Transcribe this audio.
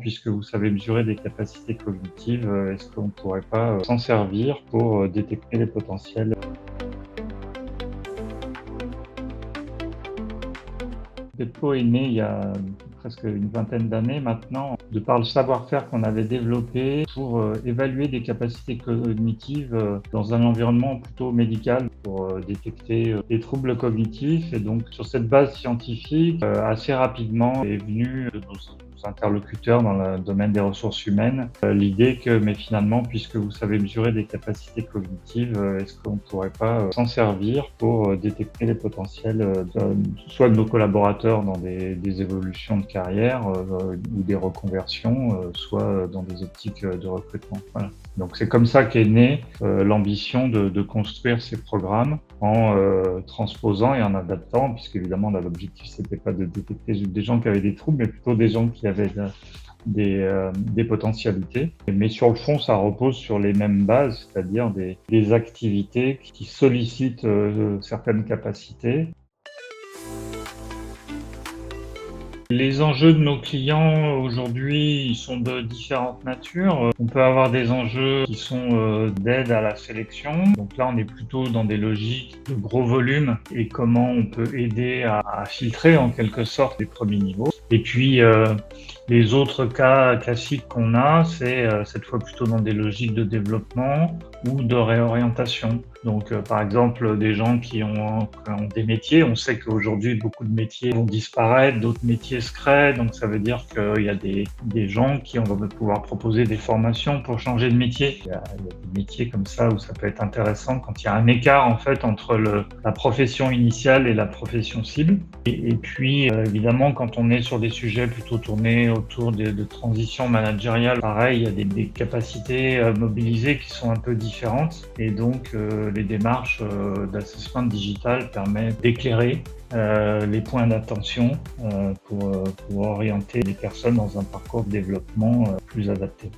puisque vous savez mesurer des capacités cognitives, est-ce qu'on ne pourrait pas s'en servir pour détecter les potentiels? Petco est né il y a presque une vingtaine d'années maintenant, de par le savoir-faire qu'on avait développé pour évaluer des capacités cognitives dans un environnement plutôt médical pour détecter des troubles cognitifs. Et donc, sur cette base scientifique, assez rapidement est venue de nos interlocuteurs dans le domaine des ressources humaines l'idée que, mais finalement, puisque vous savez mesurer des capacités cognitives, est-ce qu'on ne pourrait pas s'en servir pour détecter les potentiels soit de nos collaborateurs dans des évolutions de carrière ou des reconversions, soit dans des optiques de recrutement. Voilà. Donc c'est comme ça qu'est née l'ambition de construire ces programmes en transposant et en adaptant, puisqu'évidemment l'objectif c'était pas de détecter des gens qui avaient des troubles, mais plutôt des gens qui avaient des potentialités. Mais sur le fond, ça repose sur les mêmes bases, c'est-à-dire des activités qui sollicitent certaines capacités. Les enjeux de nos clients aujourd'hui, ils sont de différentes natures. On peut avoir des enjeux qui sont d'aide à la sélection. Donc là, on est plutôt dans des logiques de gros volume et comment on peut aider à filtrer en quelque sorte les premiers niveaux. Et puis, les autres cas classiques qu'on a, c'est cette fois plutôt dans des logiques de développement ou de réorientation. Donc, par exemple, des gens qui ont des métiers, on sait qu'aujourd'hui, beaucoup de métiers vont disparaître, d'autres métiers se créent, donc ça veut dire qu'il y a des gens qui on va pouvoir proposer des formations pour changer de métier. Il y a des métiers comme ça où ça peut être intéressant quand il y a un écart en fait entre la profession initiale et la profession cible. Et puis, évidemment, quand on est sur des sujets plutôt tournés autour de transition managériale, pareil, il y a des capacités mobilisées qui sont un peu différentes. Et donc, les démarches d'assessment digital permettent d'éclairer les points d'attention pour orienter les personnes dans un parcours de développement plus adapté.